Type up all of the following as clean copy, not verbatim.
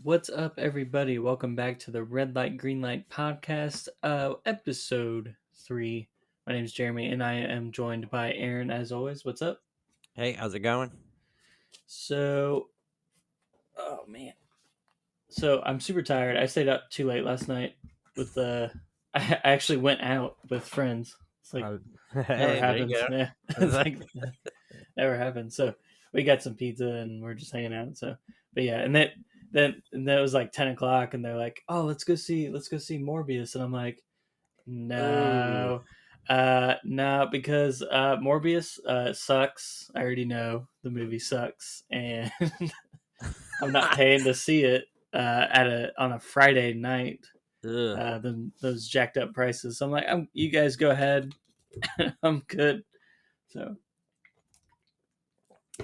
What's up, everybody? Welcome back to the Red Light Green Light podcast, episode 3. My name is Jeremy, and I am joined by Aaron, as always. What's up? Hey, how's it going? So, oh man, so I'm super tired. I stayed up too late last night with the. I actually went out with friends. It's like never Hey, there you happens. go. Yeah, it's like never happens. So we got some pizza and we're just hanging out. So, but yeah, and that was like 10 o'clock, and they're like, "Oh, let's go see Morbius," and I'm like, Ooh. "No, no, because Morbius sucks. I already know the movie sucks, and I'm not paying to see it on a Friday night. Ugh. Those jacked up prices. So I'm like, you guys go ahead. I'm good." So,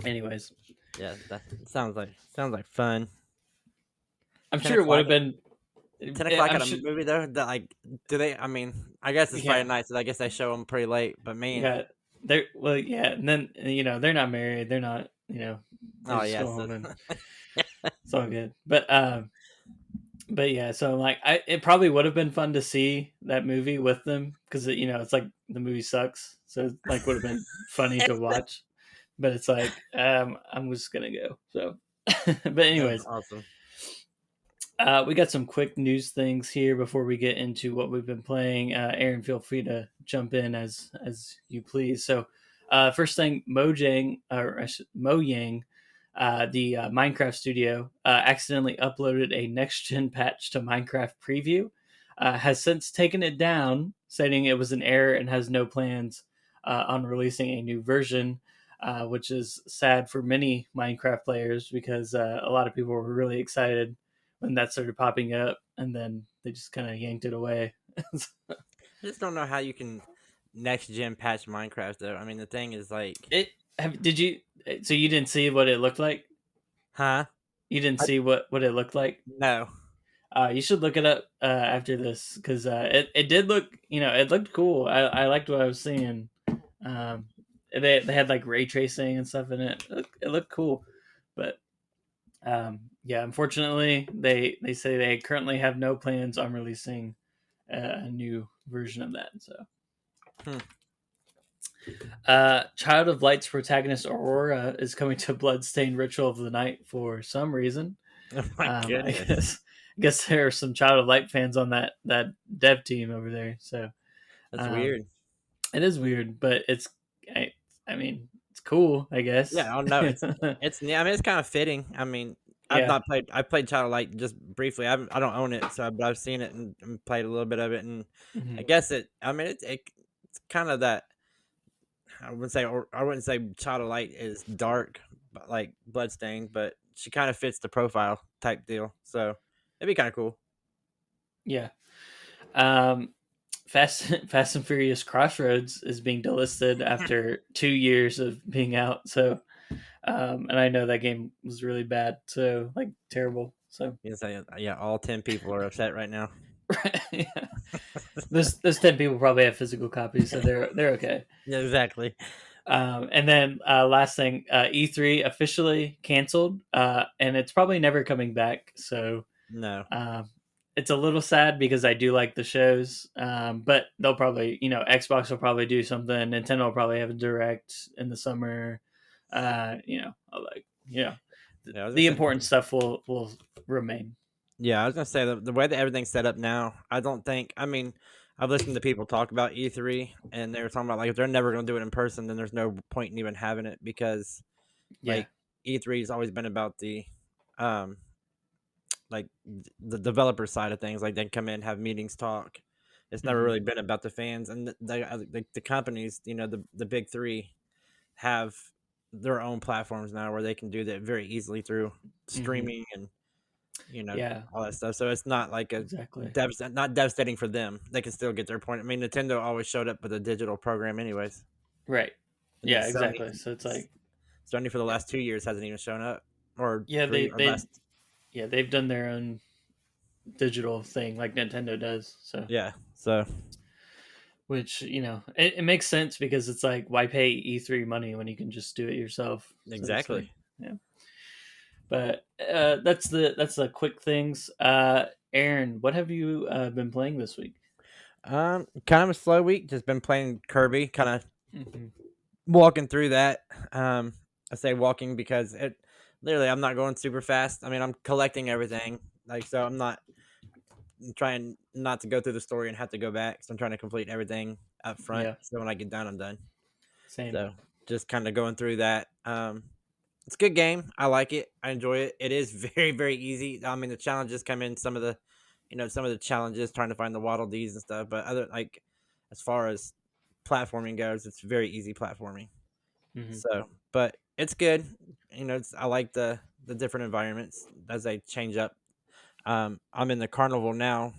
anyways, Yeah, that sounds like fun. I'm Ten sure it would o'clock. have been. 10 o'clock I'm at a sure. movie though. That like, do they? I mean, I guess it's Friday Yeah, night, so I guess they show them pretty late. But man, yeah. They're well, yeah, and then they're not married. They're not. They oh just go yes, home and it's all good. But yeah. So I'm like, it probably would have been fun to see that movie with them because it's like the movie sucks. So it, like would have been funny to watch. But it's like I'm just gonna go. So, but that's anyways, awesome. we got some quick news things here before we get into what we've been playing. Aaron, feel free to jump in as you please. So, first thing, Mojang, the Minecraft studio, accidentally uploaded a next gen patch to Minecraft Preview. Has since taken it down, stating it was an error and has no plans on releasing a new version. Which is sad for many Minecraft players because a lot of people were really excited when that started popping up, and then they just kind of yanked it away. I just don't know how you can next gen patch Minecraft though. I mean, the thing is like, Did you? So you didn't see what it looked like? huh? You didn't I, see what it looked like? no. You should look it up after this because it did look it looked cool. I liked what I was seeing. Um, they had like ray tracing and stuff in it. It looked cool, but yeah, unfortunately, they say they currently have no plans on releasing a new version of that. So, Hmm. Child of Light's protagonist Aurora is coming to Bloodstained Ritual of the Night for some reason. Oh my I goodness, guess there are some Child of Light fans on that dev team over there. So that's um, weird. it is weird, but I mean, it's cool, I guess. Yeah, oh no, it's yeah. I mean, it's kind of fitting. I mean, I've Yeah. not played. I played Child of Light just briefly. I don't own it, so but I've seen it and played a little bit of it, and I Mhm. guess it. I mean, it's kind of that. I wouldn't say Child of Light is dark, but like Bloodstained, but she kind of fits the profile type deal. So it'd be kind of cool. Yeah. Um, Fast and Furious Crossroads is being delisted after 2 years of being out. So, and I know that game was really bad. So, like, terrible. So, You know, say yeah, all 10 people are upset right now. yeah. Those 10 people probably have physical copies, so they're okay. Yeah, exactly. And then last thing, E3 officially canceled, and it's probably never coming back. So No. um, it's a little sad because I do like the shows, but they'll probably, Xbox will probably do something. Nintendo will probably have a direct in the summer. Like Yeah, I was gonna the say. important stuff will remain. Yeah, I was gonna say the way that everything's set up now, I don't think. I mean, I've listened to people talk about E3, and they were talking about like if they're never gonna do it in person, then there's no point in even having it because Yeah. like E3 has always been about the, um, like the developer side of things. Like they come in, have meetings, talk. It's never Hmm. really been about the fans and the companies. You know, the big three have their own platforms now where they can do that very easily through Hmm. streaming and Yeah. all that stuff. So it's not like Exactly. not devastating for them. They can still get their point. I mean, Nintendo always showed up with a digital program, anyways. Right. And then Yeah. Exactly. So it's like, Sony for the last 2 years hasn't even shown up, or yeah, three or less. they've done their own digital thing like Nintendo does. So, Yeah. So which it makes sense because it's like, why pay E3 money when you can just do it yourself? So it's like, exactly. yeah. But that's the quick things. Aaron, what have you been playing this week? Kind of a slow week. Just been playing Kirby, kind of Hmm. walking through that. I say walking because it literally I'm not going super fast. I mean, I'm collecting everything, like so. I'm trying not to go through the story and have to go back. So I'm trying to complete everything up front. Yeah, So when I get done, I'm done. same. So just kind of going through that. It's a good game. I like it. I enjoy it. It is very easy. I mean, the challenges come in some of the, some of the challenges trying to find the Waddle Dees and stuff. But other like, as far as platforming goes, it's very easy platforming. Hmm. So, but it's good. I like the different environments as they change up. I'm in the carnival now.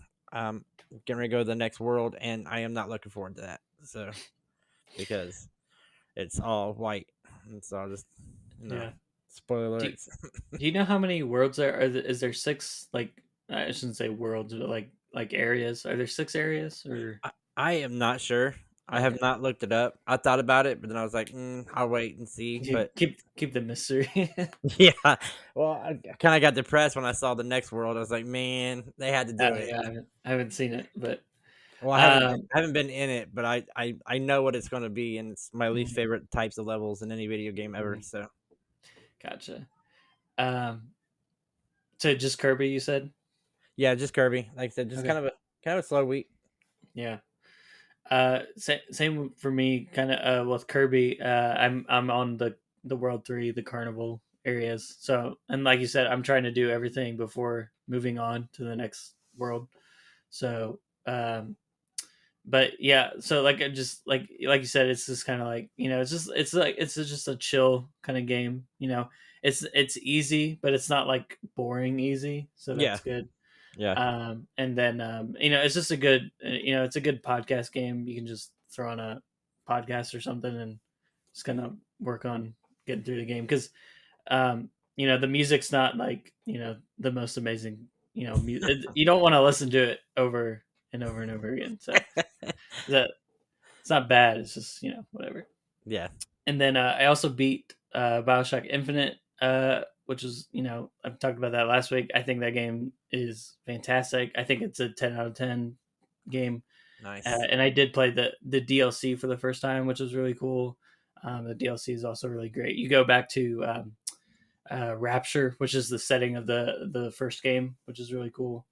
Getting ready to go to the next world, and I am not looking forward to that. So because it's all white, and so I'll just Yeah. spoiler Do alerts. Do you know how many worlds there are? Is there six? Like I shouldn't say worlds, but like areas. Are there six areas or? I am not sure. I have Okay. not looked it up. I thought about it, but then I was like, I'll wait and see. You But keep the mystery. yeah, well, I kind of got depressed when I saw the next world. I was like, man, they had to do it. Yeah, I haven't seen it, but Well, um, I haven't been in it, but I know what it's going to be, and it's my least mhm, favorite types of levels in any video game ever. mhm, So gotcha. Um, so just Kirby, you said? yeah, just Kirby. Like I said, just Okay. kind of a slow week. Yeah. Same for me. Kind of with Kirby. I'm on the World 3, the Carnival areas. So, and like you said, I'm trying to do everything before moving on to the next world. So, but yeah, so like I just like you said, it's just kind of like it's just a chill kind of game. It's easy, but it's not like boring easy. So Yeah, that's good. yeah, And then it's just a good it's a good podcast game. You can just throw on a podcast or something and just kind of work on getting through the game because the music's not like the most amazing. You don't want to listen to it over and over and over again. So that it's not bad. It's just whatever. yeah. And then I also beat Bioshock Infinite, which is I've talked about that last week. I think that game is fantastic. I think it's a 10 out of 10 game. Nice. And I did play the DLC for the first time, which was really cool. The DLC is also really great. You go back to Rapture, which is the setting of the first game, which is really cool.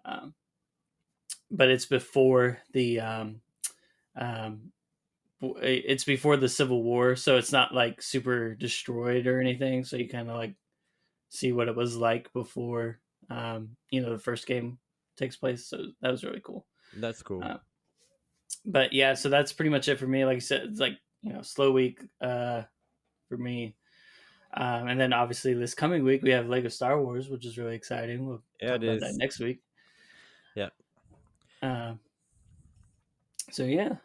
Um, but it's before um, it's before the Civil War, so it's not like super destroyed or anything. So you kind of like see what it was like before the first game takes place. So that was really cool. That's cool. Uh, but yeah, so that's pretty much it for me. Like I said, it's like slow week for me. And then obviously this coming week we have Lego Star Wars, which is really exciting. We'll Yeah, talk it about that is. next week. Yeah. Uh, so yeah,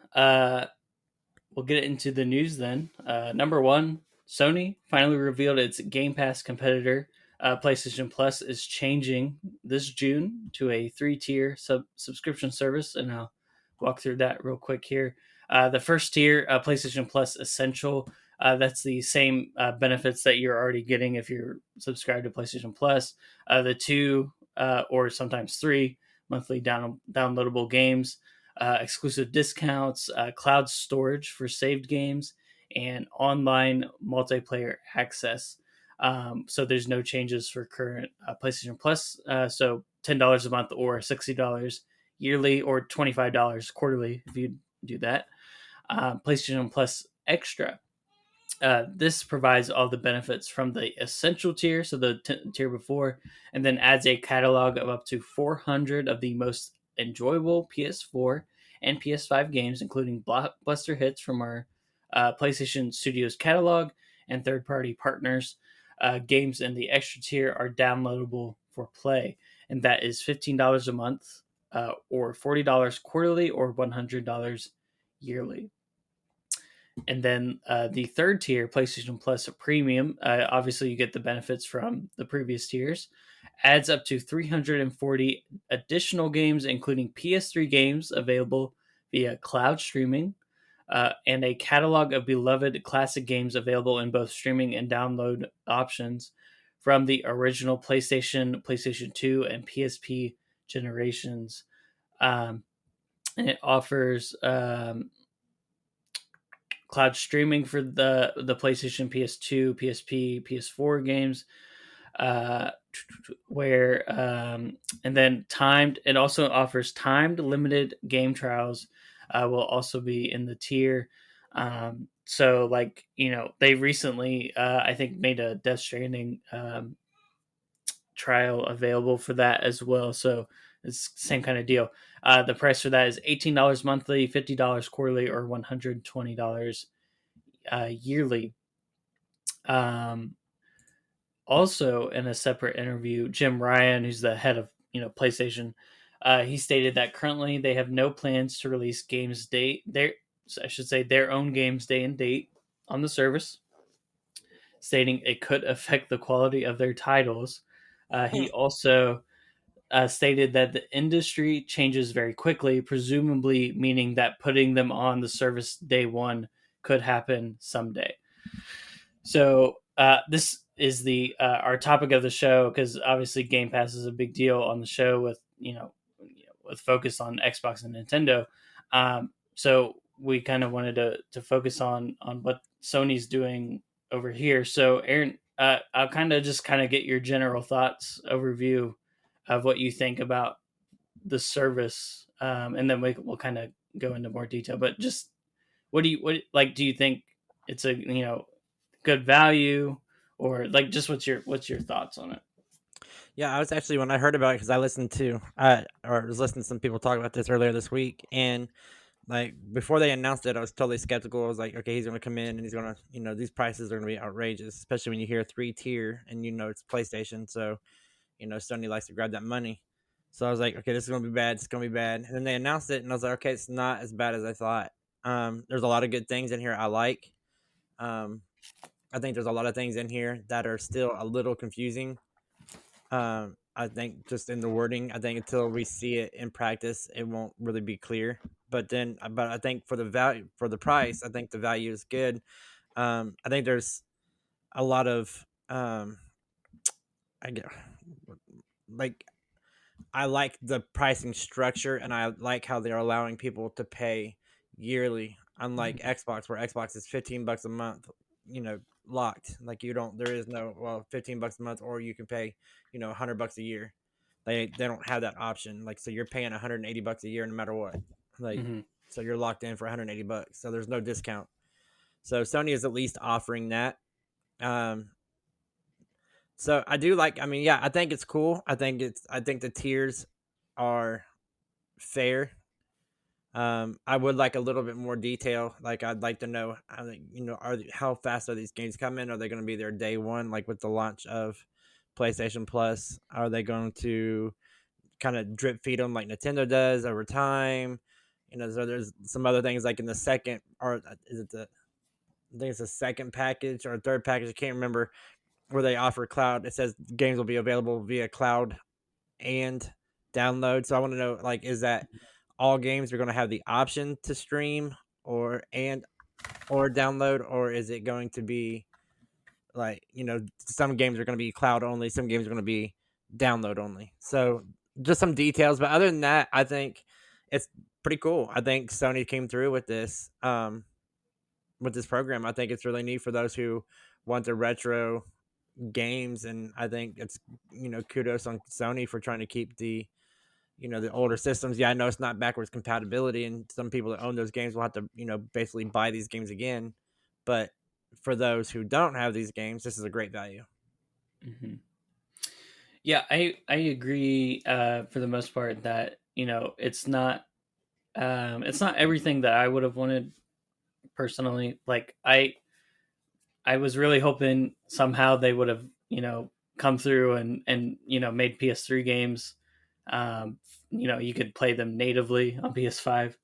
we'll get into the news then. Number one, Sony finally revealed its Game Pass competitor. PlayStation Plus is changing this June to a three-tier subscription service, and I'll walk through that real quick here. The first tier, PlayStation Plus Essential, that's the same benefits that you're already getting if you're subscribed to PlayStation Plus. The two or sometimes three monthly downloadable games, exclusive discounts, cloud storage for saved games, and online multiplayer access. So there's no changes for current PlayStation Plus. So $10 a month or $60 yearly or $25 quarterly if you do that. PlayStation Plus Extra. This provides all the benefits from the essential tier, so the tier before, and then adds a catalog of up to 400 of the most enjoyable PS4 and PS5 games, including blockbuster hits from our PlayStation Studios catalog and third party partners. Games in the extra tier are downloadable for play, and that is $15 a month, or $40 quarterly, or $100 yearly. And then the third tier, PlayStation Plus Premium, obviously you get the benefits from the previous tiers, adds up to 340 additional games, including PS3 games available via cloud streaming, and a catalog of beloved classic games available in both streaming and download options from the original PlayStation, PlayStation 2, and PSP generations. Um, and it offers cloud streaming for the PlayStation, PS2, PSP, PS4 games, uh, where and then timed. It also offers timed limited game trials. Will also be in the tier. So like they recently I think made a Death Stranding trial available for that as well. So it's the same kind of deal. The price for that is $18 monthly, $50 quarterly, or $120 yearly. Um, Also, in a separate interview, Jim Ryan, who's the head of PlayStation, he stated that currently they have no plans to release games date their I should say their own games day and date on the service, stating it could affect the quality of their titles. He also stated that the industry changes very quickly, presumably meaning that putting them on the service day one could happen someday. So this is the our topic of the show, because obviously Game Pass is a big deal on the show with with focus on Xbox and Nintendo. So we kind of wanted to focus on what Sony's doing over here. So Aaron, I'll kind of get your general thoughts overview of what you think about the service, and then we'll kind of go into more detail. But just what like? Do you think it's a good value, or like just what's your thoughts on it? Yeah, I was actually when I heard about it because I listened to or was listening to some people talk about this earlier this week, and like before they announced it, I was totally skeptical. I was like, okay, he's gonna come in and he's gonna, these prices are gonna be outrageous, especially when you hear 3 tier and it's PlayStation, so Sony likes to grab that money. So I was like, okay, this is gonna be bad. It's gonna be bad. And then they announced it, and I was like, okay, it's not as bad as I thought. There's a lot of good things in here I like. Um, I think there's a lot of things in here that are still a little confusing. I think just in the wording, I think until we see it in practice, it won't really be clear. But I think for the value, for the price, I think the value is good. I think there's a lot of, I get like, I like the pricing structure, and I like how they're allowing people to pay yearly, unlike Xbox, where Xbox is $15 a month, locked. Like you don't, there is no, well, $15 a month, or you can pay, $100 a year. They don't have that option. Like, so you're paying $180 a year no matter what. Like, Mm-hmm. so you're locked in for $180. So there's no discount. So Sony is at least offering that. Um, so I do like. I mean, yeah, I think it's cool. I think the tiers are fair. I would like a little bit more detail. Like, I'd like to know, how fast are these games coming? Are they going to be there day one, like with the launch of PlayStation Plus? Are they going to kind of drip feed them like Nintendo does over time? So there's some other things like in the second, or is it I think it's the second package or third package. I can't remember, where they offer cloud. It says games will be available via cloud and download. So I want to know, like, is that all games are going to have the option to stream or download, or is it going to be like, some games are going to be cloud only, some games are going to be download only. So just some details, but other than that, I think it's pretty cool. I think Sony came through with this program. I think it's really neat for those who want the retro games, and I think it's, kudos on Sony for trying to keep the older systems. Yeah, I know it's not backwards compatibility, and some people that own those games will have to, basically buy these games again. But for those who don't have these games, this is a great value. Mm-hmm. Yeah, I agree for the most part that it's not everything that I would have wanted personally. Like I was really hoping somehow they would have come through and made PS3 games. You could play them natively on PS5.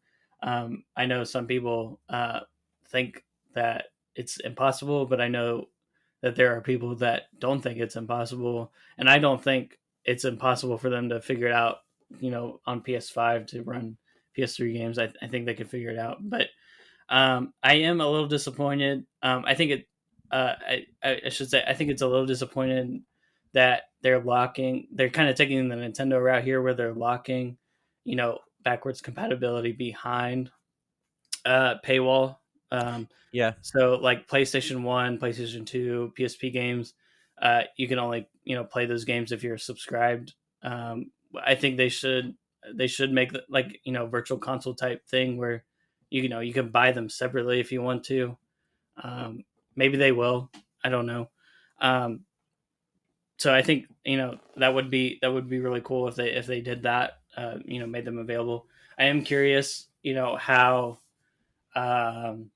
I know some people think that it's impossible, but I know that there are people that don't think it's impossible, and I don't think it's impossible for them to figure it out. On PS5 to run PS3 games, I think they could figure it out. But I am a little disappointed. I think it. I should say I think it's a little disappointed that they're kind of taking the Nintendo route here where they're locking, backwards compatibility behind paywall. Um, Yeah, so like PlayStation 1, PlayStation 2, PSP games, you can only, play those games if you're subscribed. I think they should make like, virtual console type thing where you can buy them separately if you want to. Um, Maybe they will. I don't know. Um, so I think that would be really cool if they did that. Made them available. I am curious. Um,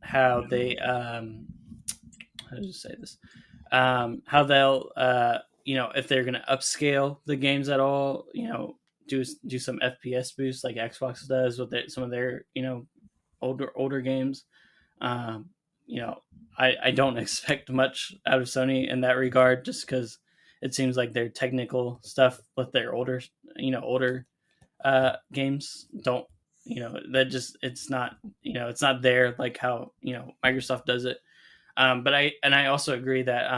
how they how to say this, how they'll if they're going to upscale the games at all, do some FPS boost like Xbox does with some of their older games. um, you know I don't expect much out of Sony in that regard, just because it seems like their technical stuff with their older games don't, that just it's not there like how Microsoft does it. But I also agree that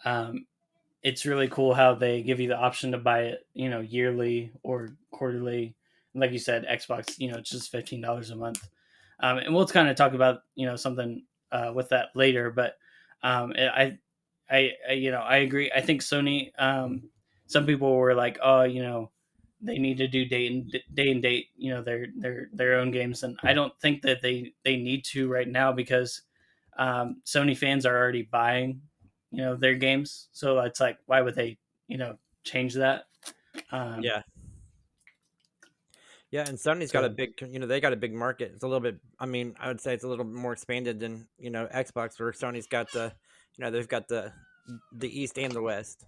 um, it's really cool how they give you the option to buy it, yearly or quarterly. Like you said, Xbox, it's just $15 a month. And we'll kind of talk about something with that later. But I agree. I think Sony. Some people were like, oh, they need to do day and date, their own games, and I don't think that they need to right now, because Sony fans are already buying, their games. So it's like, why would they, change that? Um, yeah, yeah. And Sony's got a so big, they got a big market. It's a little bit. I mean, I would say it's a little more expanded than Xbox, where Sony's got they've got the East and the West,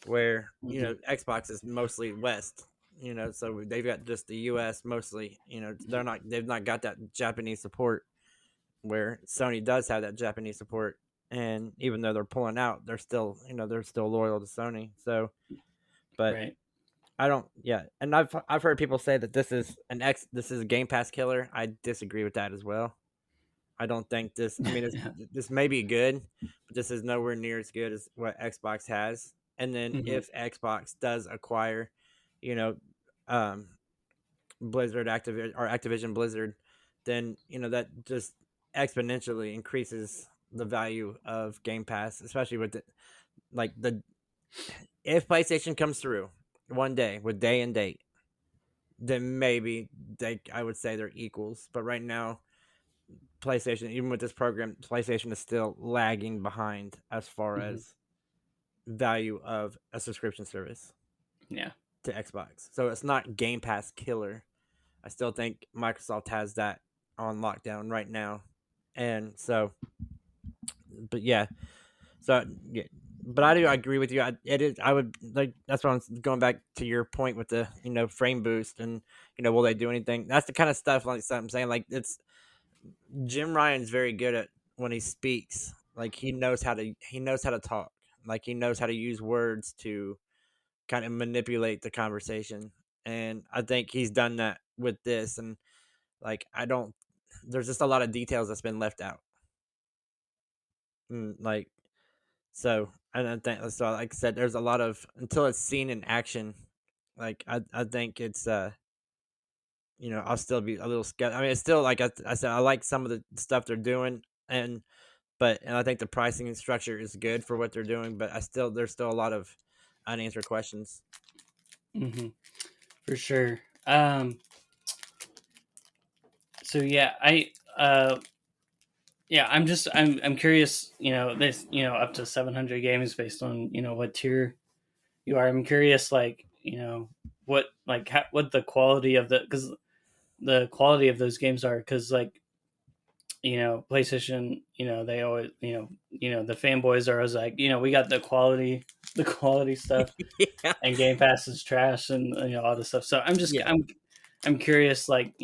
where mhm, Xbox is mostly West. So they've got just the U.S. mostly. They've not got that Japanese support, where Sony does have that Japanese support. And even though they're pulling out, they're still loyal to Sony. So, but right. I don't. Yeah, and I've heard people say that this is a Game Pass killer. I disagree with that as well. I don't think this. I mean, Yeah. this may be good, but this is nowhere near as good as what Xbox has. And then Hmm. if Xbox does acquire, you know, um, Blizzard Activision Blizzard, then that just exponentially increases the value of Game Pass, especially with the if PlayStation comes through one day with day and date, then maybe I would say they're equals. But right now, PlayStation, even with this program, PlayStation is still lagging behind as far Hmm. as value of a subscription service Yeah. to Xbox. So it's not Game Pass killer. I still think Microsoft has that on lockdown right now. And so, but yeah, so yeah, but I do agree with you. It is. I would like. That's what I'm going back to your point with the frame boost and will they do anything? That's the kind of stuff like I'm saying. Like it's Jim Ryan's very good at when he speaks. Like he knows how to talk. Like he knows how to use words to kind of manipulate the conversation. And I think he's done that with this. And like I don't. There's just a lot of details that's been left out. Like so, and I think so. Like I said, there's a lot of until it's seen in action. Like I think it's I'll still be a little skeptical. I mean, it's still like I said, I like some of the stuff they're doing, and I think the pricing structure is good for what they're doing. But there's still a lot of unanswered questions. Hmm. For sure. So yeah, I'm curious. This up to 700 games based on what tier you are. I'm curious, like what the quality of the quality of those games are, because like PlayStation, they always the fanboys are always like, we got the quality stuff, Yeah, and Game Pass is trash, and all this stuff. So yeah, I'm curious, like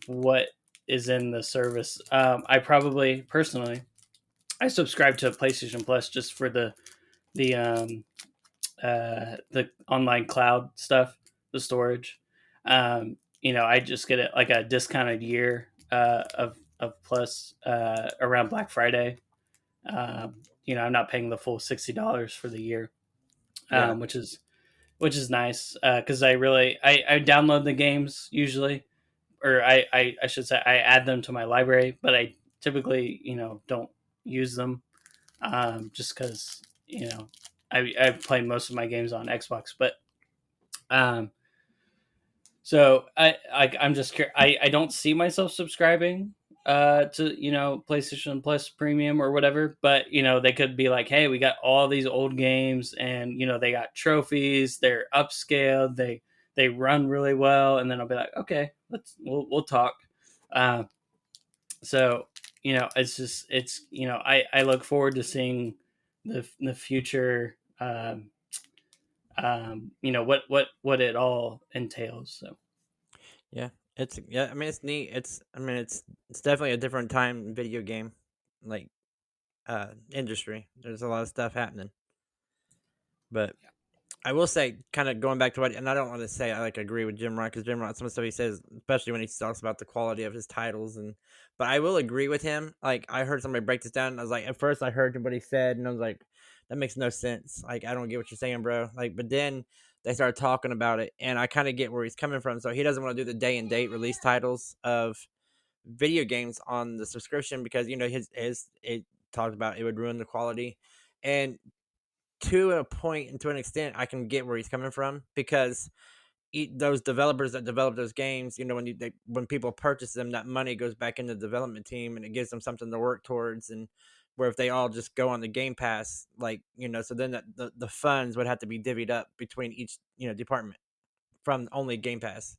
what is in the service. I probably personally I subscribe to PlayStation Plus just for the online cloud stuff, the storage. I just get it like a discounted year of Plus around Black Friday. I'm not paying the full $60 for the year, Yeah. which is nice because I download the games usually, or I should say I add them to my library, but I typically don't use them just because I play most of my games on Xbox, but um, so I'm just I don't see myself subscribing to PlayStation Plus Premium or whatever, but they could be like, hey, we got all these old games and they got trophies, they're upscaled, they run really well, and then I'll be like, okay, we'll talk. uh, so it's just I look forward to seeing the future, what it all entails. So Yeah. Yeah. I mean, it's neat. It's definitely a different time in video game like industry. There's a lot of stuff happening, but I will say, kind of going back to what, and I don't want to say I like agree with Jim Ryan because Jim Ryan, some of the stuff he says, especially when he talks about the quality of his titles, but I will agree with him. Like I heard somebody break this down, and I was like, at first I heard what he said, and I was like, that makes no sense. Like I don't get what you're saying, bro. Like, but then they started talking about it, and I kind of get where he's coming from. So he doesn't want to do the day and date release titles of video games on the subscription because his it talked about it would ruin the quality, and to a point and to an extent, I can get where he's coming from because those developers that develop those games, when people purchase them, that money goes back into the development team and it gives them something to work towards. And where if they all just go on the Game Pass, so then the funds would have to be divvied up between each department from only Game Pass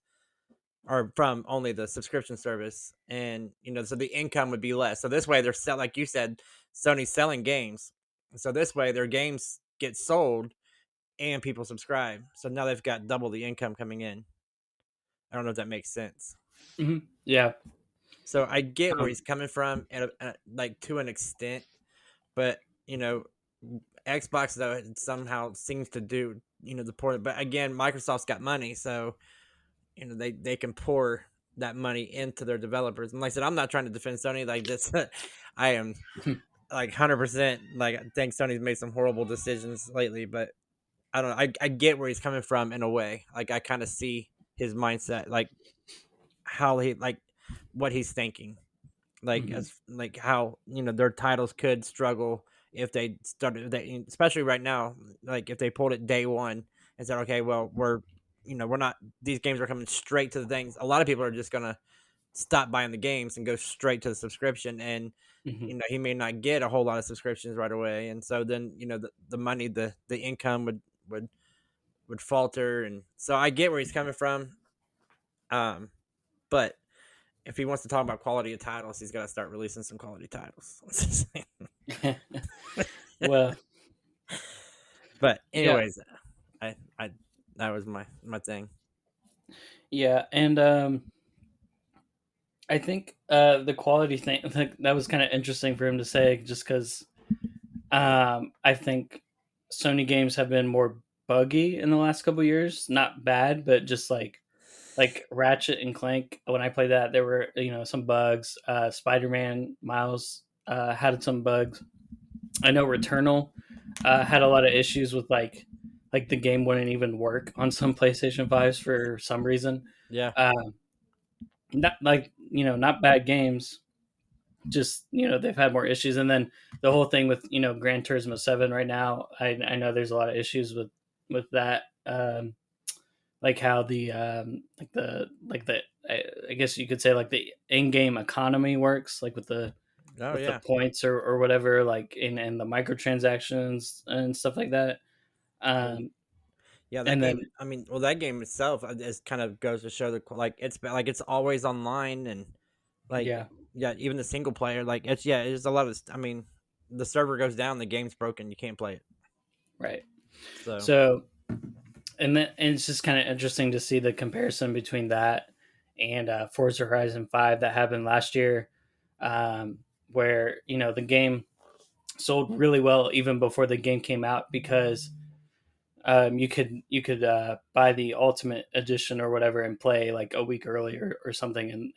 or from only the subscription service, and so the income would be less. So this way, like you said, Sony's selling games. So this way, their games get sold and people subscribe. So now they've got double the income coming in. I don't know if that makes sense. yeah. So I get where Um, he's coming from, like to an extent, but Xbox though somehow seems to do the port. But again, Microsoft's got money, so they can pour that money into their developers. And like I said, I'm not trying to defend Sony like this. I am like 100% like I think Sony's made some horrible decisions lately, but I don't know. I get where he's coming from in a way. Like I kind of see his mindset, like how he like what he's thinking, like mhm, as like how their titles could struggle if they started. Especially right now, like if they pulled it day one and said, okay, well we're not. These games are coming straight to the things. A lot of people are just gonna stop buying the games and go straight to the subscription, and mhm, he may not get a whole lot of subscriptions right away, and so then the money, the income would would falter. And so I get where he's coming from. Um, but if he wants to talk about quality of titles, he's got to start releasing some quality titles. well, But yeah, anyways, I that was my thing. yeah, and I think the quality thing that was kind of interesting for him to say, just because I think Sony games have been more buggy in the last couple years. Not bad, but just like Ratchet and Clank. When I played that, there were some bugs. Spider-Man Miles had some bugs. I know Returnal had a lot of issues with like the game wouldn't even work on some PlayStation 5s for some reason. Yeah. Um, not like not bad games, just they've had more issues. And then the whole thing with Gran Turismo 7 right now, I know there's a lot of issues with that, like how the I guess you could say like the in-game economy works, like Oh with the yeah. points or whatever, like in the microtransactions and stuff like that. Oh, um yeah, that and game. then I mean, well, that game itself is kind of goes to show like it's always online, and like yeah, yeah, even the single player, like it's a lot of. I mean, the server goes down, the game's broken, you can't play it. right. So So and it's just kind of interesting to see the comparison between that and Forza Horizon 5 that happened last year, um, where the game sold really well even before the game came out because you could buy the Ultimate Edition or whatever and play like a week earlier or something, and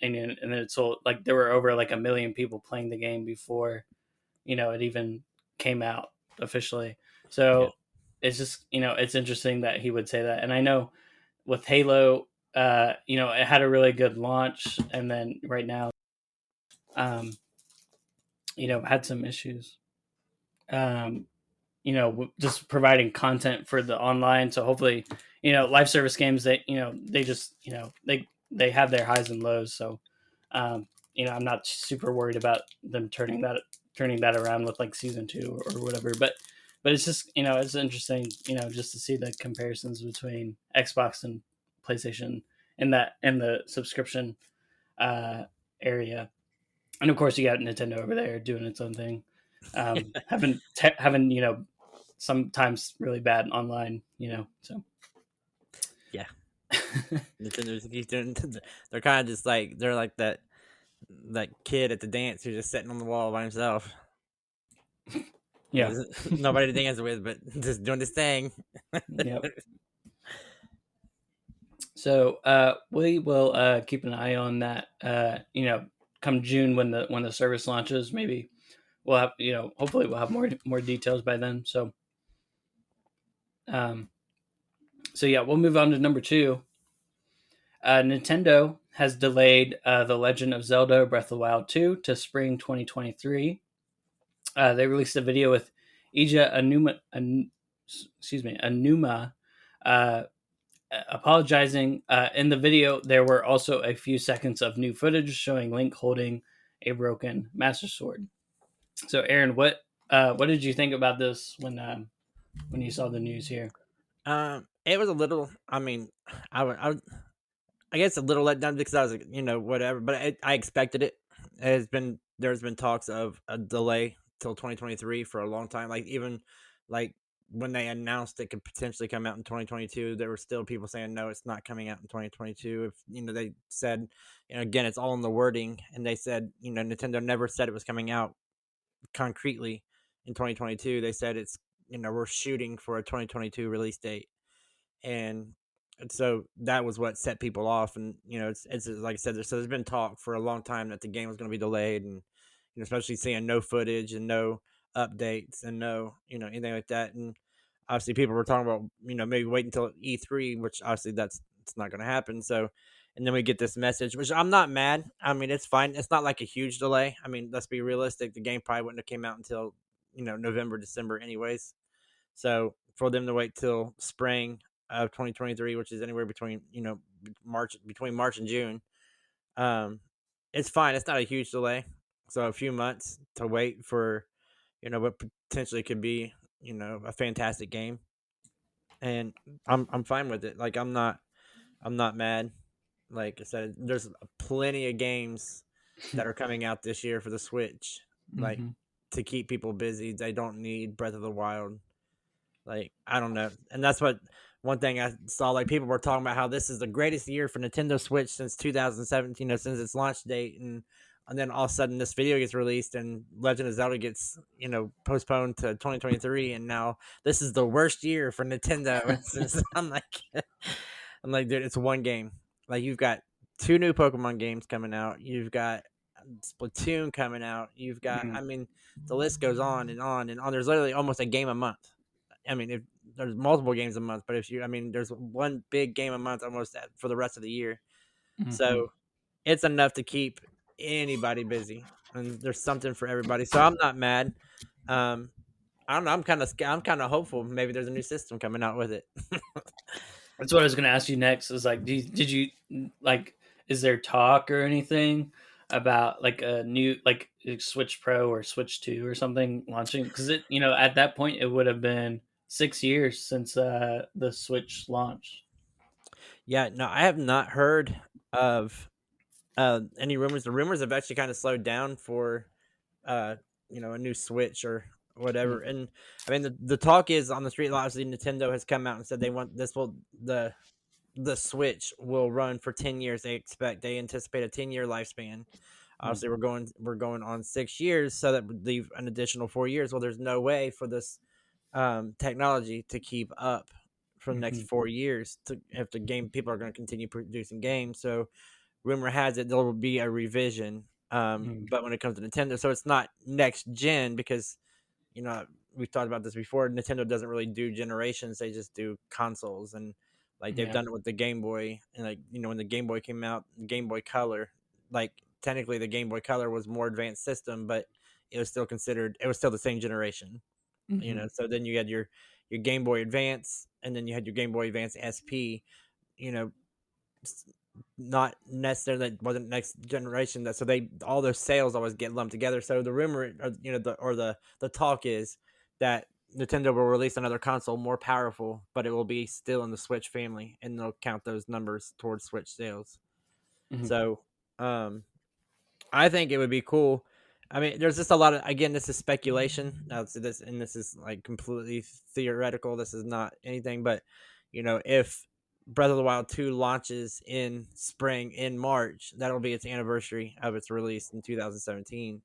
it sold like there were over like 1 million people playing the game before it even came out officially. Yeah. So it's just, it's interesting that he would say that. And I know with Halo, it had a really good launch, and then right now, um, had some issues. Um, just providing content for the online. So hopefully, live service games, they just, they have their highs and lows. So, um, I'm not super worried about them turning that around with like season two or whatever. But it's just, it's interesting, just to see the comparisons between Xbox and PlayStation in the subscription uh, area. And of course, you got Nintendo over there doing its own thing, having sometimes really bad online, so. Yeah. Nintendo's keep doing. They're kind of just like they're like that kid at the dance who's just sitting on the wall by himself. Yeah. Nobody to dance with, but just doing this thing. Yep. So we will keep an eye on that. Come June when the service launches, maybe we'll have, hopefully we'll have more details by then. Um, so yeah, we'll move on to number two. Nintendo has delayed The Legend of Zelda Breath of the Wild 2 to spring 2023. They released a video with Ija Anuma, uh, apologizing. In the video, there were also a few seconds of new footage showing Link holding a broken Master Sword. So, Aaron, what did you think about this when you saw the news here? It was a little. I mean, I guess a little let down because I was like, whatever. But I expected it. There's been talks of a delay till 2023 for a long time. Like even like when they announced it could potentially come out in 2022, there were still people saying no, it's not coming out in 2022. If they said, again, it's all in the wording, and they said, Nintendo never said it was coming out concretely in 2022. They said it's we're shooting for a 2022 release date, and so that was what set people off. And it's like I said, there's been talk for a long time that the game was going to be delayed, and especially seeing no footage and no updates and no anything like that. And obviously people were talking about maybe wait until E3, which obviously it's not going to happen. So and then we get this message, which I'm not mad. I mean, it's fine. It's not like a huge delay. I mean, let's be realistic. The game probably wouldn't have came out until November, December, anyways. So for them to wait till spring of 2023, which is anywhere between March and June, um, it's fine. It's not a huge delay. So a few months to wait for what potentially could be a fantastic game, and I'm fine with it. Like I'm not mad. Like I said, there's plenty of games that are coming out this year for the Switch. Like Mm-hmm. to keep people busy, they don't need Breath of the Wild. Like, I don't know. And that's what one thing I saw, like people were talking about how this is the greatest year for Nintendo Switch since 2017, since its launch date. And then all of a sudden this video gets released and Legend of Zelda gets, postponed to 2023. And now this is the worst year for Nintendo. I'm like, dude, it's one game. Like you've got two new Pokemon games coming out. You've got Splatoon coming out. You've got, Mm-hmm. I mean, the list goes on and on and on. There's literally almost a game a month. I mean, if there's multiple games a month, but there's one big game a month almost for the rest of the year. Mm-hmm. So it's enough to keep anybody busy, and there's something for everybody. So I'm not mad. Um, I don't know. I'm kind of hopeful. Maybe there's a new system coming out with it. That's what I was going to ask you next. Is like, did you like? Is there talk or anything about like a new like Switch Pro or Switch Two or something launching? Because at that point it would have been 6 years since the Switch launched. Yeah, no, I have not heard of any rumors. The rumors have actually kind of slowed down for uh, a new Switch or whatever. Mm-hmm. And I mean, the talk is on the street. Obviously, Nintendo has come out and said they want this will the Switch will run for 10 years. They anticipate a 10-year lifespan. Obviously, we're going on 6 years, so that would leave an additional 4 years. Well, there's no way for this technology to keep up for the next Mm-hmm. 4 years if the game people are going to continue producing games. So rumor has it there will be a revision. Mm-hmm. But when it comes to Nintendo, so it's not next gen because you know, we've talked about this before. Nintendo doesn't really do generations; they just do consoles, and like they've Yeah. done it with the Game Boy, and like when the Game Boy came out, Game Boy Color, like technically the Game Boy Color was more advanced system, but it was still considered it was still the same generation. Hmm. So then you had your Game Boy Advance, and then you had your Game Boy Advance SP. You know, not necessarily that wasn't next generation, that so they all those sales always get lumped together. So the rumor, or, the talk is that Nintendo will release another console more powerful, but it will be still in the Switch family, and they'll count those numbers towards Switch sales. Hmm. So I think it would be cool. I mean, there's just a lot of, again, this is speculation. So this is like completely theoretical. This is not anything, but if Breath of the Wild 2 launches in spring in March, that'll be its anniversary of its release in 2017.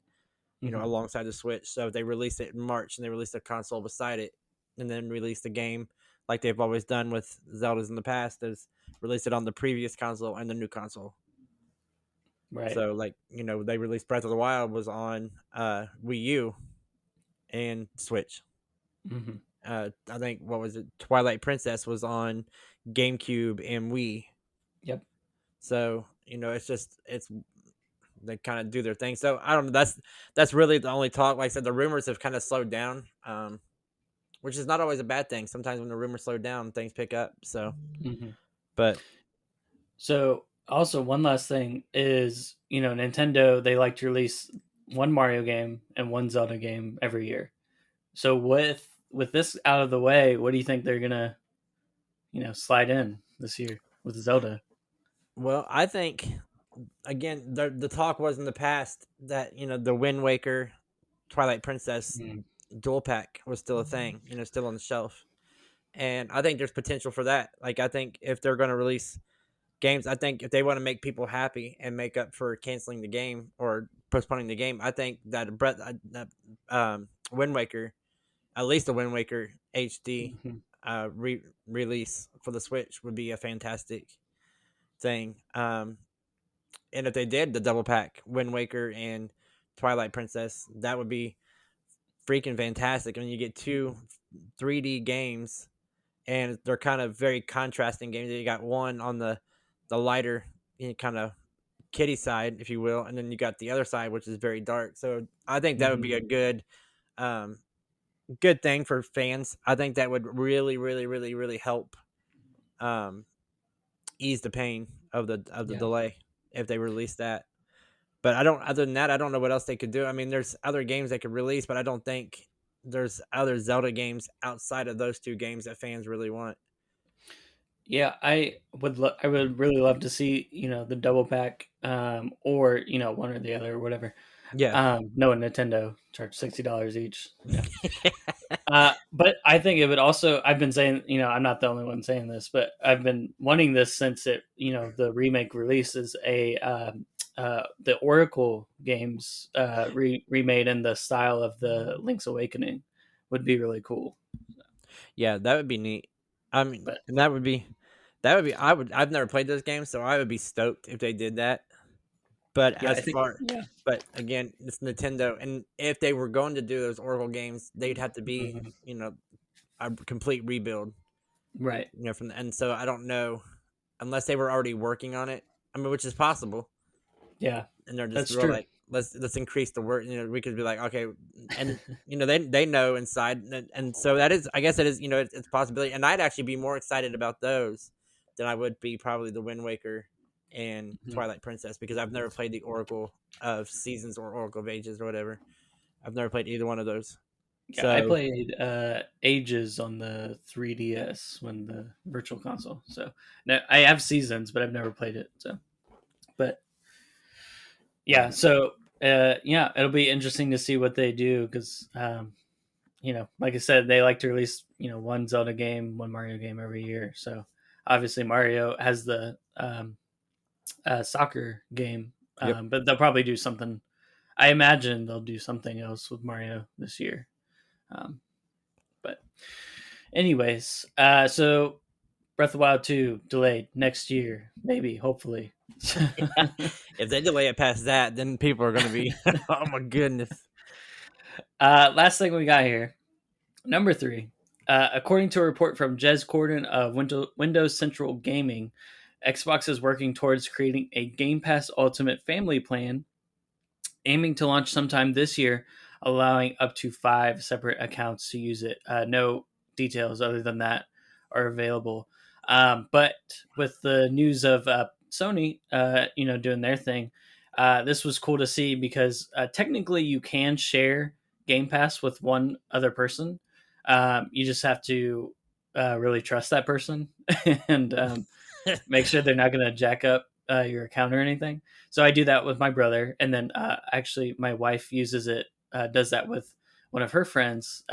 Hmm. Alongside the Switch. So if they release it in March and they release a console beside it, and then release the game like they've always done with Zeldas in the past, is release it on the previous console and the new console. Right. So like they released Breath of the Wild was on Wii U and Switch. Hmm. I think what was it? Twilight Princess was on GameCube and Wii. Yep. So it's they kind of do their thing. So I don't know. That's really the only talk. Like I said, the rumors have kind of slowed down, which is not always a bad thing. Sometimes when the rumors slow down, things pick up. So, Hmm. but So also one last thing is, Nintendo, they like to release one Mario game and one Zelda game every year. So with this out of the way, what do you think they're gonna, slide in this year with Zelda? well, I think again the talk was in the past that the Wind Waker, Twilight Princess Mm. dual pack was still a thing. Still on the shelf, and I think there's potential for that. Like I think if they're going to release games, I think if they want to make people happy and make up for canceling the game or postponing the game, I think that Wind Waker, at least a Wind Waker HD Hmm. release for the Switch would be a fantastic thing. And if they did the double pack Wind Waker and Twilight Princess, that would be freaking fantastic. I mean, you get two 3D games, and they're kind of very contrasting games. You got one on the lighter, kind of kiddie side, if you will, and then you got the other side, which is very dark. So I think that would Hmm. be a um, good thing for fans. I think that would really, really, really, really help um, ease the pain of the Yeah. delay if they release that. But I don't. Other than that, I don't know what else they could do. I mean, there's other games they could release, but I don't think there's other Zelda games outside of those two games that fans really want. Yeah, I would really love to see, the double pack, or, one or the other or whatever. Yeah. No, Nintendo charge $60 each. Yeah. But I think it would also. I've been saying, I'm not the only one saying this, but I've been wanting this since the remake release is the Oracle games remade in the style of the Link's Awakening would be really cool. Yeah, that would be neat. I mean, But and I've never played those games, so I would be stoked if they did that. But yeah, I think yeah. but again, it's Nintendo, and if they were going to do those Oracle games, they'd have to be, Mhm. a complete rebuild, Right. and so I don't know, unless they were already working on it. I mean, which is possible, Yeah, and they're just that's real true. like let's increase the work. We could be like, okay, and they know inside, and so that is, I guess it is, it's a possibility, and I'd actually be more excited about those than I would be probably the Wind Waker and Mhm. Twilight Princess, because I've never played the Oracle of Seasons or Oracle of Ages or whatever. I've never played either one of those. Yeah, I So played Ages on the 3DS when the Virtual Console. So no, I have Seasons, but I've never played it. So, but yeah, so yeah, it'll be interesting to see what they do because like I said, they like to release one Zelda game, one Mario game every year. So obviously Mario has the soccer game, yep. but they'll probably do something. I imagine they'll do something else with Mario this year. Um, but anyways, so Breath of the Wild 2 delayed next year, maybe, hopefully. If they delay it past that, then people are going to be, oh my goodness. Last thing we got here, number 3. According to a report from Jez Corden of Windows Central Gaming, Xbox is working towards creating a Game Pass Ultimate Family Plan, aiming to launch sometime this year, allowing up to 5 separate accounts to use it. No details other than that are available. But with the news of Sony, doing their thing, this was cool to see because technically you can share Game Pass with one other person. You just have to really trust that person and make sure they're not going to jack up your account or anything. So I do that with my brother, and then actually my wife uses it, does that with one of her friends.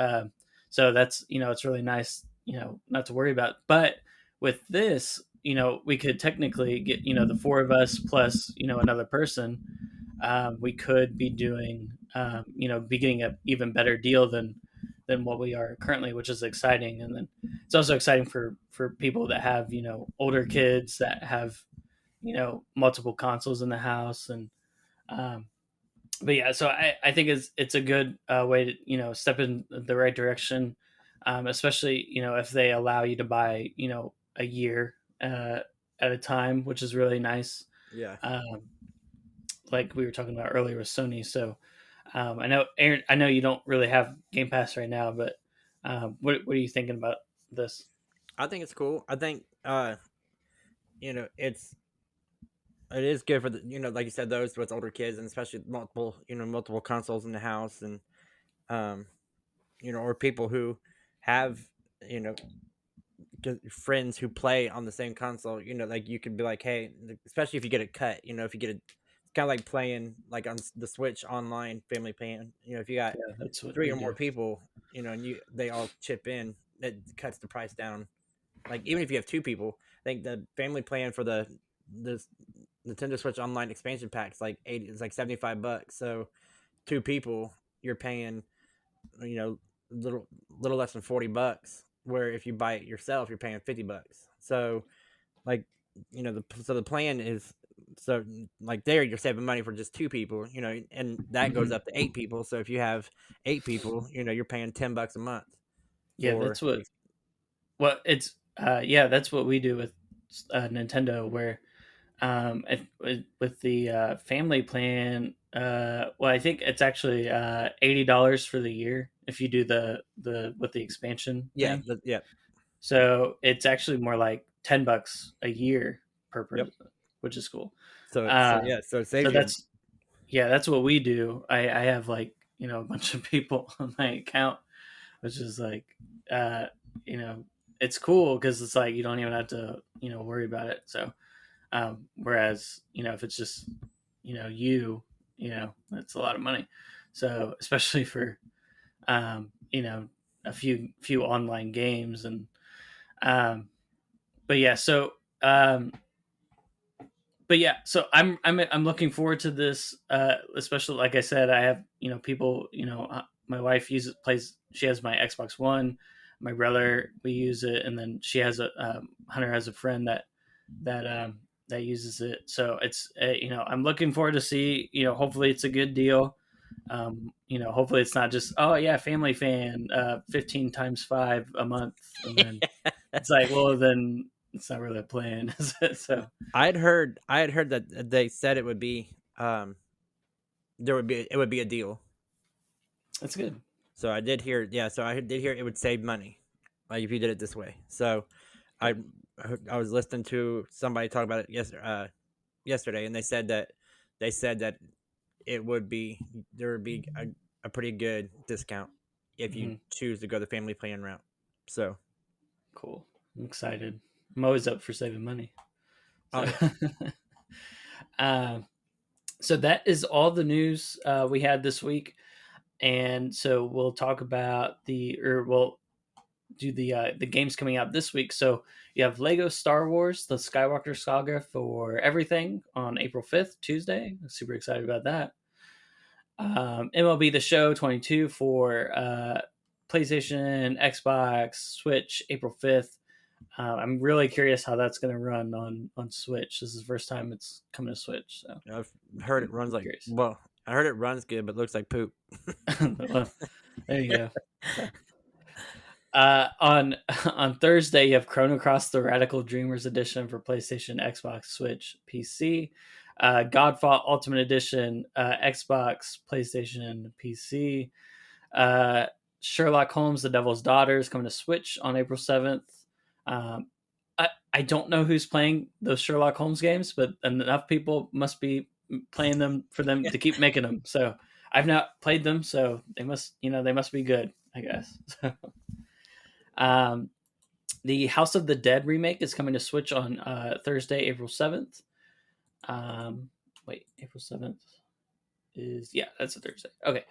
So that's it's really nice, not to worry about. But with this, we could technically get the 4 of us plus another person. We could be doing be getting a even better deal than what we are currently, which is exciting. And then it's also exciting for people that have older kids that have multiple consoles in the house. And um, but yeah, so I think it's a good way to step in the right direction, especially if they allow you to buy a year at a time, which is really nice. Yeah. um, like we were talking about earlier with Sony. So I know Aaron, I know you don't really have Game Pass right now, but what are you thinking about this? I think it's cool. I think you know, it is good for the like you said, those with older kids, and especially multiple consoles in the house, and um, or people who have you know friends who play on the same console. Like you could be like, hey, especially if you get a cut. If you get a, it's kind of like playing like on the Switch online family plan. If you got Yeah, that's what three we or more do. people, and they all chip in, that cuts the price down. Like even if you have two people, I think the family plan for the Nintendo Switch Online expansion pack is like it's like $75. So two people, you're paying you know little less than $40. Where if you buy it yourself, you're paying $50. So like the plan is, so like there you're saving money for just two people, and that goes Mhm. up to eight people. So if you have eight people, you're paying $10 a month Yeah, for that's it's yeah, that's what we do with Nintendo, where with the family plan, well, I think it's actually $80 for the year if you do the with the expansion yeah thing. yeah So it's actually more like $10 a year per yep. person, which is cool. So Uh, yeah, so it so saves you. that's yeah, that's what we do. I have like a bunch of people on my account, which is like uh, you know it's cool because it's like you don't even have to worry about it. So whereas if it's just it's a lot of money. So especially for a few online games. And um, but yeah, so um, I'm looking forward to this. Especially like I said, I have people. My wife plays. She has my Xbox One. My brother, we use it, and then she has a Hunter has a friend that um, that uses it. So it's I'm looking forward to see. Hopefully it's a good deal. Hopefully it's not just, oh yeah, family fan, 15 times 5 a month, and then it's like, well, then it's not really a plan, is it? So I had heard that they said it would be it would be a deal. that's good. So I did hear, yeah. So I did hear it would save money, like if you did it this way. So I Good. I was listening to somebody talk about it yesterday, and they said that it would be there would be a pretty good discount if you Hmm. choose to go the family plan route. So Cool. I'm excited. I'm always up for saving money. oh So, yeah, uh, so that is all the news we had this week, and so we'll talk about or we'll do the games coming out this week. So you have Lego Star Wars: The Skywalker Saga for everything on April 5th, Tuesday. I'm super excited about that. MLB The Show 22 for PlayStation, Xbox, Switch, April 5th. I'm really curious how that's going to run on Switch. This is the first time it's coming to Switch, so I've heard it runs I'm like, curious. well. I heard it runs good, but looks like poop. Well, there you go. So, on on Thursday, you have Chrono Cross: The Radical Dreamers Edition for PlayStation, Xbox, Switch, PC. Godfall Ultimate Edition, Xbox, PlayStation, PC. Sherlock Holmes: The Devil's Daughter is coming to Switch on April 7th. Um, I don't know who's playing those Sherlock Holmes games, but enough people must be playing them for them to keep making them. So I've not played them, so they must be good, I guess. Um, the House of the Dead remake is coming to Switch on Thursday, April 7th. April 7th that's a Thursday. Okay.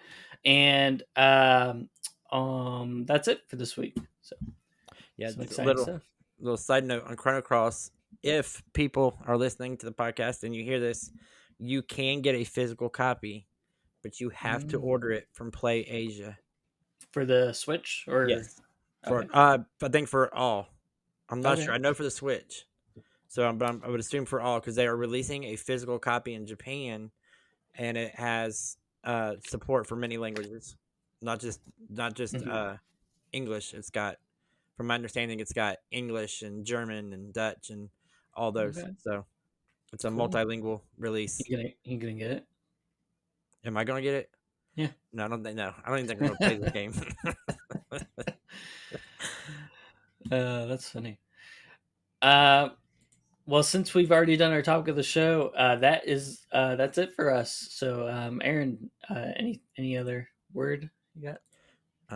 And that's it for this week. So Yeah, some just a exciting stuff. little side note on Chrono Cross. If people are listening to the podcast and you hear this, you can get a physical copy, but you have to order it from Play Asia. For the Switch or Yes. For okay. I think for all. I'm not Okay. sure. I know for the Switch. So I would assume for all because they are releasing a physical copy in Japan, and it has support for many languages, not just English. It's got, from my understanding, it's got English and German and Dutch and all those. Okay. So it's a Cool. multilingual release. You gonna get it? Am I gonna get it? Yeah. No, I don't think. No, I don't even think I'm gonna play this game. That's funny. Well, since we've already done our topic of the show, that's it for us. So, Aaron, any other word you got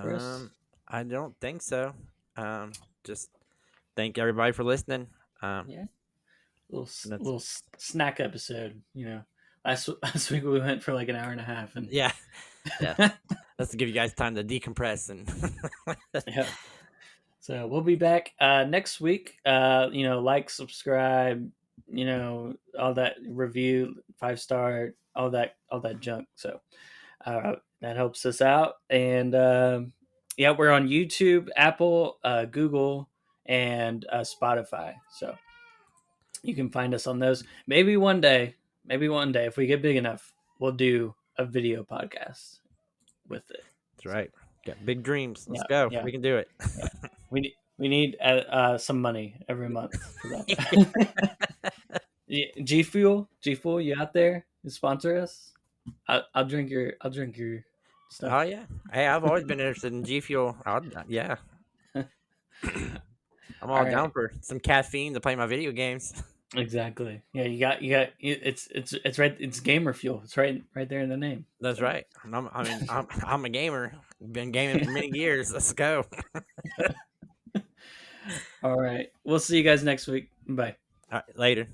for us? I don't think so. Just thank everybody for listening. Yeah, little snack episode. Last week we went for like an hour and a half, and yeah. That's to give you guys time to decompress and yeah. So we'll be back next week. Like, subscribe, all that, review, 5-star, all that junk. So that helps us out. And we're on YouTube, Apple, Google, and Spotify. So you can find us on those. Maybe one day, if we get big enough, we'll do a video podcast with it. That's right. Got big dreams. Let's Yeah, go. yeah. We can do it. Yeah. We need some money every month for that. G Fuel, you out there? You sponsor us. I'll drink your stuff. Oh yeah. Hey, I've always been interested in G Fuel. Yeah. I'm all down for some caffeine to play my video games. Exactly. Yeah, you got it's right. It's gamer fuel. It's right there in the name. That's right. I'm a gamer. Been gaming for many years. Let's go. All right. We'll see you guys next week. Bye. All right, later.